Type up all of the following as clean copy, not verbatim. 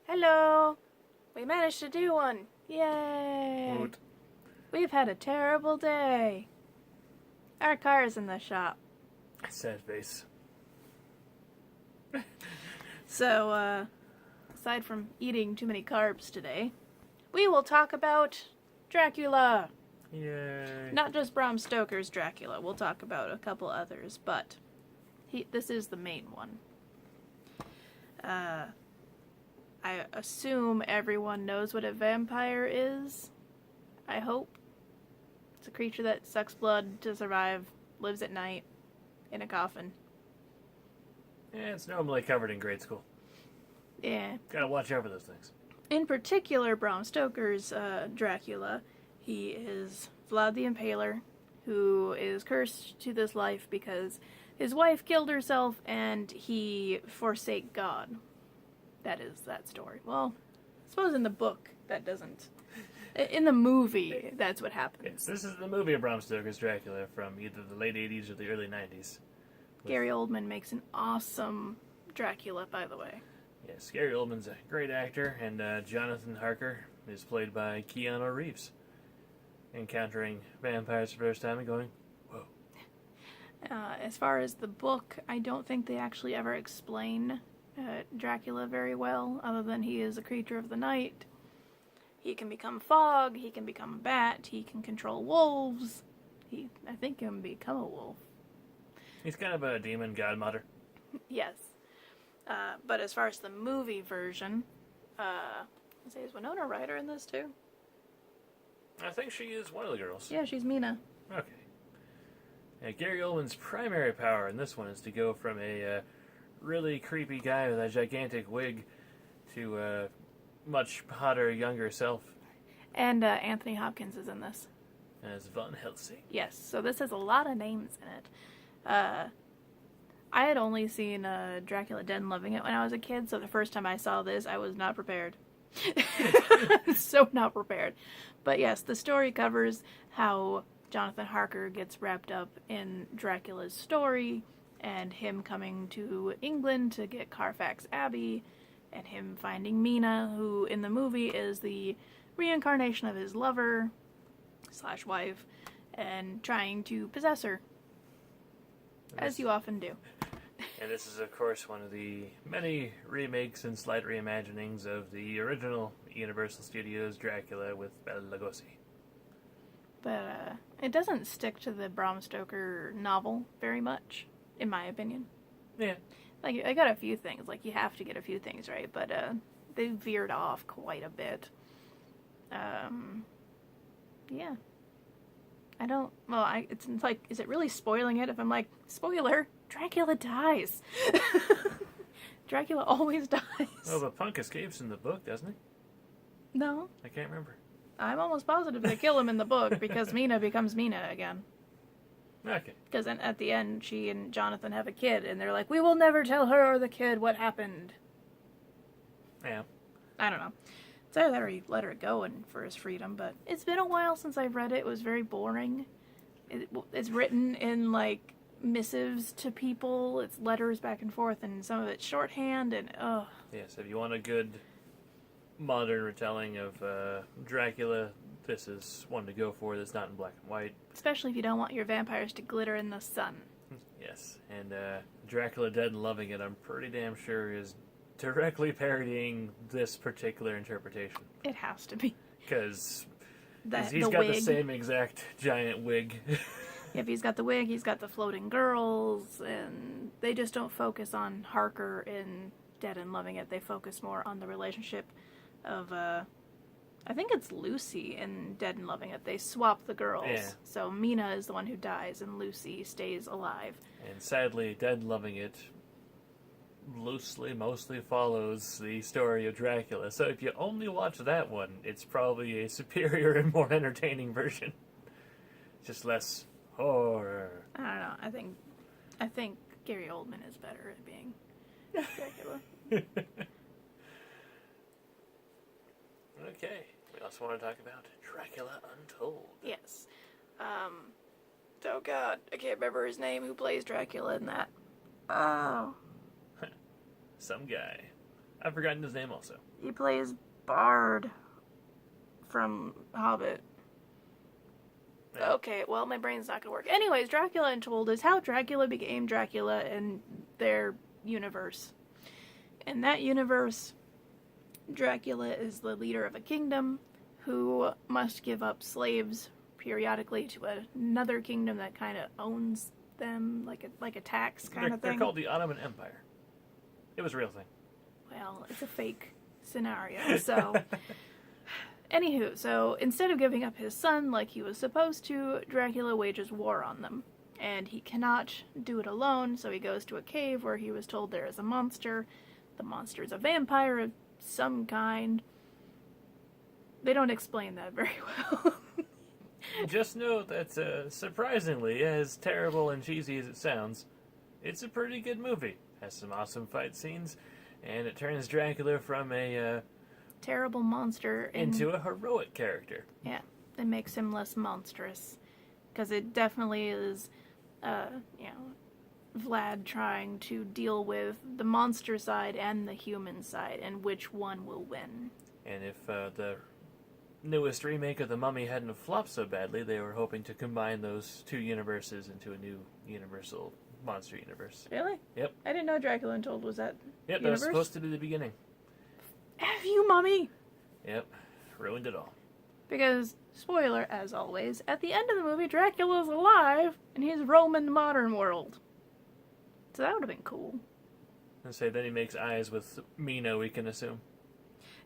Hello! We managed to do one! Yay! Woot. We've had a terrible day. Our car's in the shop. Sad face. So, aside from eating too many carbs today, we will talk about Dracula. Yay. Not just Bram Stoker's Dracula. We'll talk about a couple others, but this is the main one. I assume everyone knows what a vampire is. I hope. It's a creature that sucks blood to survive, lives at night, in a coffin. Yeah, it's normally covered in grade school. Yeah. Gotta watch out for those things. In particular, Bram Stoker's Dracula, he is Vlad the Impaler, who is cursed to this life because his wife killed herself and he forsake God. That is that story. Well, I suppose in the book that doesn't. In the movie, that's what happens. Yes, this is the movie of Bram Stoker's Dracula from either the late 80s or the early 90s. Gary Oldman makes an awesome Dracula, by the way. Yes, Gary Oldman's a great actor, and Jonathan Harker is played by Keanu Reeves. Encountering vampires for the first time and going, whoa. As far as the book, I don't think they actually ever explain Dracula very well, other than he is a creature of the night. He can become fog, he can become a bat, he can control wolves. I think he can become a wolf. He's kind of a demon godmother. Yes. But as far as the movie version, is Winona Ryder in this too? I think she is one of the girls. Yeah, she's Mina. Okay. Yeah, Gary Oldman's primary power in this one is to go from a really creepy guy with a gigantic wig to a much hotter, younger self. And Anthony Hopkins is in this. As Van Helsing. Yes, so this has a lot of names in it. I had only seen Dracula Dead and Loving It when I was a kid, so the first time I saw this, I was not prepared. So not prepared. But yes, the story covers how Jonathan Harker gets wrapped up in Dracula's story, and him coming to England to get Carfax Abbey, and him finding Mina, who in the movie is the reincarnation of his lover / wife, and trying to possess her. As you often do. And this is, of course, one of the many remakes and slight reimaginings of the original Universal Studios Dracula with Bela Lugosi. But it doesn't stick to the Bram Stoker novel very much, in my opinion. Yeah. Like, I got a few things. Like, you have to get a few things right, but they veered off quite a bit. Yeah. I don't... Well, it's like, is it really spoiling it if I'm like, spoiler, Dracula dies. Dracula always dies. Oh, but Punk escapes in the book, doesn't he? No. I can't remember. I'm almost positive they kill him in the book because Mina becomes Mina again. Okay. Because at the end, she and Jonathan have a kid, and they're like, we will never tell her or the kid what happened. Yeah. I don't know. It's either that or he let her go and for his freedom, but it's been a while since I've read it. It was very boring. It's written in, like, missives to people. It's letters back and forth, and some of it's shorthand, and ugh. Yes, if you want a good modern retelling of Dracula, this is one to go for that's not in black and white. Especially if you don't want your vampires to glitter in the sun. Yes, and Dracula Dead and Loving It, I'm pretty damn sure, is directly parodying this particular interpretation. It has to be. Because he's the got wig. the same exact giant wig. Yep, he's got the wig, he's got the floating girls, and they just don't focus on Harker in Dead and Loving It. They focus more on the relationship of, I think it's Lucy in Dead and Loving It. They swap the girls. Yeah. So Mina is the one who dies, and Lucy stays alive. And sadly, Dead and Loving It mostly follows the story of Dracula. So if you only watch that one, it's probably a superior and more entertaining version. Just less horror. I don't know. I think Gary Oldman is better at being Dracula. Okay. We also want to talk about Dracula Untold. Yes. Oh god, I can't remember his name. Who plays Dracula in that? Oh. Some guy. I've forgotten his name also. He plays Bard from Hobbit. Yeah. Okay, well, my brain's not gonna work. Anyways, Dracula Untold is how Dracula became Dracula in their universe. In that universe, Dracula is the leader of a kingdom who must give up slaves periodically to another kingdom that kind of owns them, like a tax kind of thing. They're called the Ottoman Empire. It was a real thing. Well, it's a fake scenario, so... Anywho, so instead of giving up his son like he was supposed to, Dracula wages war on them. And he cannot do it alone, so he goes to a cave where he was told there is a monster. The monster is a vampire of some kind. They don't explain that very well. Just note that, surprisingly, as terrible and cheesy as it sounds, it's a pretty good movie. Has some awesome fight scenes, and it turns Dracula from a Terrible monster into a heroic character. Yeah, it makes him less monstrous. Because it definitely is, Vlad trying to deal with the monster side and the human side, and which one will win. And if the newest remake of The Mummy hadn't flopped so badly, they were hoping to combine those two universes into a new universal monster universe. Really? Yep. I didn't know Dracula Untold was that Yep, universe. that was supposed to be the beginning. F you, Mummy! Yep, ruined it all. Because, spoiler as always, at the end of the movie, Dracula's alive, and he's roaming the modern world. So that would have been cool. And say then he makes eyes with Mina, we can assume.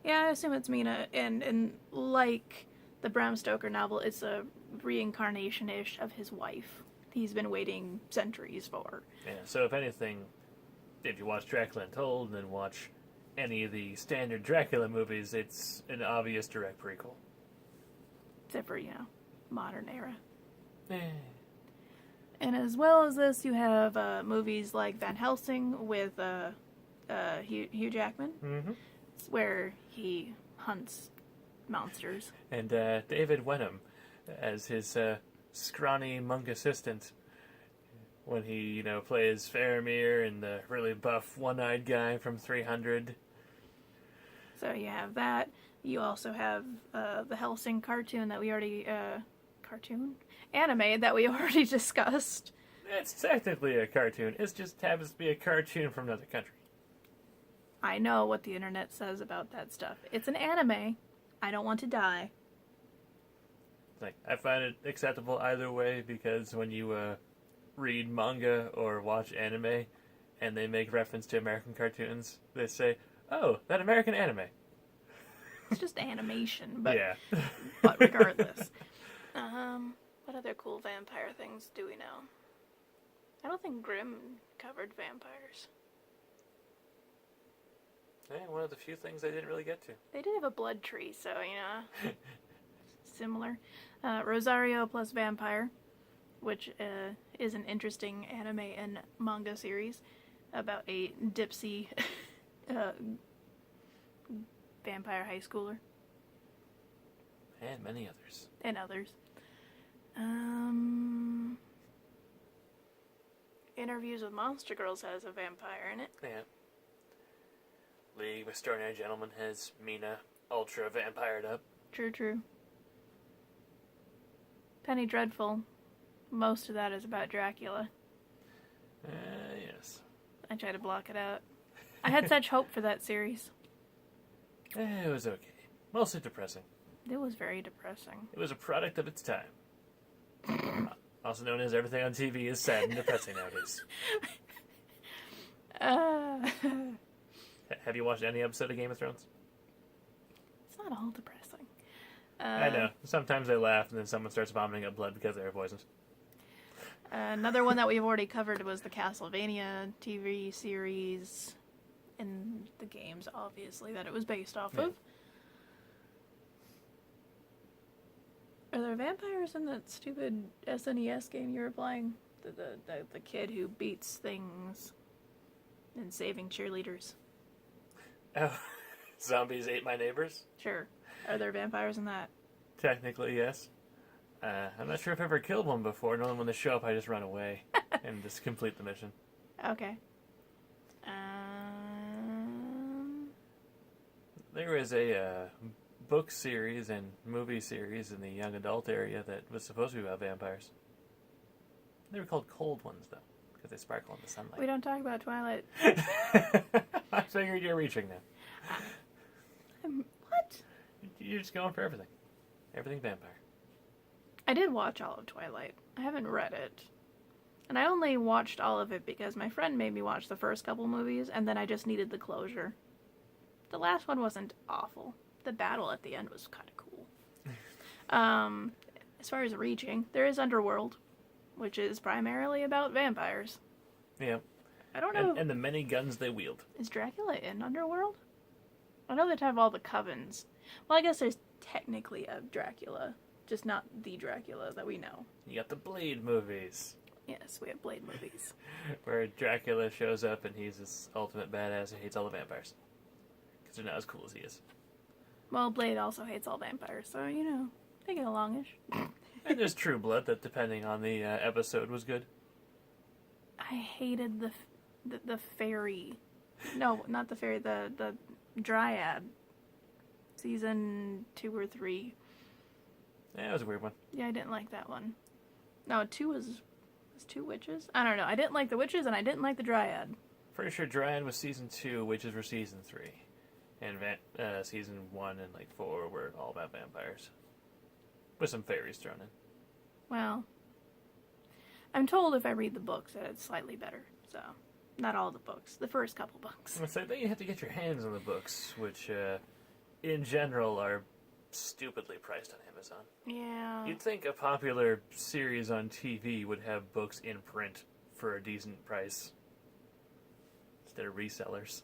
Yeah, I assume it's Mina, and like the Bram Stoker novel, it's a reincarnation-ish of his wife. He's been waiting centuries for. Yeah, so if anything, if you watch Dracula Untold and then watch any of the standard Dracula movies, it's an obvious direct prequel. Except for, modern era. Eh. And as well as this, you have movies like Van Helsing with Hugh Jackman, Mm-hmm. where he hunts monsters. And David Wenham as his scrawny monk assistant when he, plays Faramir and the really buff one-eyed guy from 300. So you have that. You also have the Helsing cartoon that we already... anime that we already discussed. It's technically a cartoon. It just happens to be a cartoon from another country. I know what the internet says about that stuff. It's an anime. I don't want to die. I find it acceptable either way because when you read manga or watch anime and they make reference to American cartoons, they say, "Oh, that American anime." It's just animation, but yeah. but regardless. What other cool vampire things do we know? I don't think Grimm covered vampires. Yeah, one of the few things I didn't really get to. They did have a blood tree, so, similar. Rosario plus Vampire, which is an interesting anime and manga series about a dipsy vampire high schooler. And many others. And others. Interviews with Monster Girls has a vampire in it. Yeah. League of Extraordinary Gentlemen has Mina ultra vampired up. True. Penny Dreadful. Most of that is about Dracula. Yes. I try to block it out. I had such hope for that series. It was okay. Mostly depressing. It was very depressing. It was a product of its time. Also known as everything on TV is sad and depressing nowadays. Have you watched any episode of Game of Thrones? It's not all depressing. I know. Sometimes they laugh and then someone starts vomiting up blood because they were poisoned. Another one that we've already covered was the Castlevania TV series and the games, obviously, that it was based off of. Are there vampires in that stupid SNES game you were playing? The kid who beats things and saving cheerleaders. Oh, Zombies Ate My Neighbors? Sure. Are there vampires in that? Technically, yes. I'm not sure if I've ever killed one before. Normally when they show up, I just run away and just complete the mission. Okay. There was a book series and movie series in the young adult area that was supposed to be about vampires. They were called cold ones, though, because they sparkle in the sunlight. We don't talk about Twilight. I figured you're reaching now. What? You're just going for everything. Everything vampire. I did watch all of Twilight. I haven't read it. And I only watched all of it because my friend made me watch the first couple movies, and then I just needed the closure. The last one wasn't awful. The battle at the end was kind of cool. As far as reaching, there is Underworld, which is primarily about vampires. Yeah. I don't know. And the many guns they wield. Is Dracula in Underworld? I know they have all the covens. Well, I guess there's technically a Dracula, just not the Dracula that we know. You got the Blade movies. Yes, we have Blade movies. Where Dracula shows up and he's this ultimate badass who hates all the vampires. Because they're not as cool as he is. Well, Blade also hates all vampires, so, you know, they get alongish. And there's True Blood that, depending on the episode, was good. I hated the fairy. No, not the fairy, the Dryad. Season 2 or 3. Yeah, it was a weird one. Yeah, I didn't like that one. No, 2 was 2 witches? I don't know. I didn't like the witches and I didn't like the Dryad. Pretty sure Dryad was season 2, Witches were season 3. And season 1 and 4 were all about vampires. With some fairies thrown in. Well, I'm told if I read the books that it's slightly better. So, not all the books. The first couple books. So then you have to get your hands on the books, which in general are stupidly priced on Amazon. Yeah. You'd think a popular series on TV would have books in print for a decent price. Instead of resellers.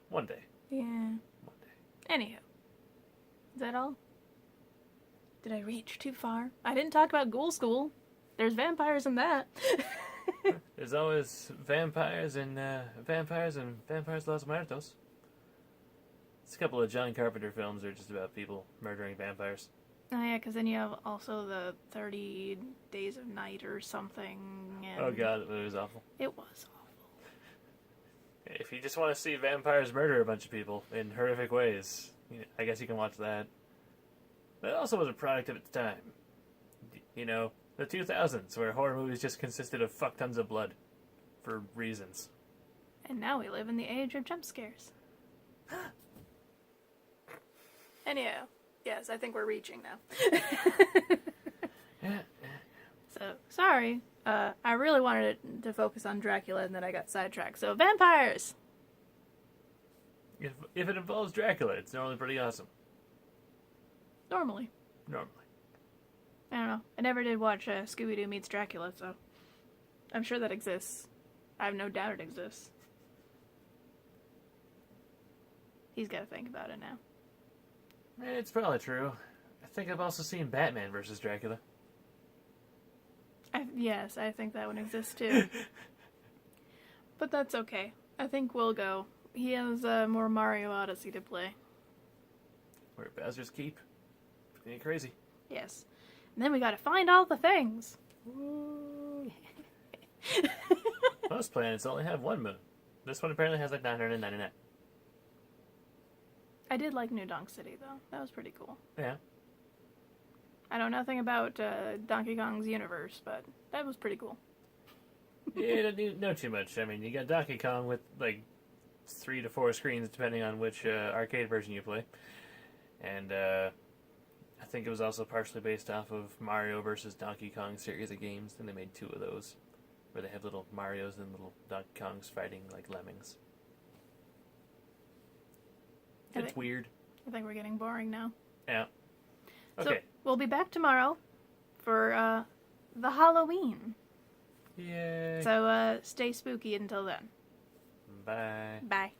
One day. Yeah. One day. Anywho. Is that all? Did I reach too far? I didn't talk about Ghoul School. There's vampires in that. There's always vampires and Vampires Los Muertos. It's a couple of John Carpenter films that are just about people murdering vampires. Oh yeah, because then you have also the 30 Days of Night or something. And Oh god, it was awful. It was awful. If you just want to see vampires murder a bunch of people in horrific ways, I guess you can watch that. But it also was a product of its time. You know, the 2000s, where horror movies just consisted of fuck tons of blood. For reasons. And now we live in the age of jump scares. Anyhow, yes, I think we're reaching now. So, sorry. I really wanted to focus on Dracula and then I got sidetracked. So, vampires! If it involves Dracula, it's normally pretty awesome. Normally. I don't know. I never did watch Scooby-Doo Meets Dracula, so I'm sure that exists. I have no doubt it exists. He's got to think about it now. It's probably true. I think I've also seen Batman versus Dracula. Yes, I think that one exists too. But that's okay. I think we'll go. He has more Mario Odyssey to play. We're at Bowser's Keep. Pretty crazy. Yes. And then we gotta find all the things. Most planets only have one moon. This one apparently has 999. I did like New Donk City, though. That was pretty cool. Yeah. I know nothing about Donkey Kong's universe, but that was pretty cool. Yeah, you don't need to know too much. I mean, you got Donkey Kong with 3 to 4 screens, depending on which arcade version you play. And I think it was also partially based off of Mario versus Donkey Kong series of games. Then they made 2 of those, where they have little Marios and little Donkey Kongs fighting like lemmings. It's weird. I think we're getting boring now. Yeah. Okay. So, we'll be back tomorrow for the Halloween. Yay. So, stay spooky until then. Bye. Bye.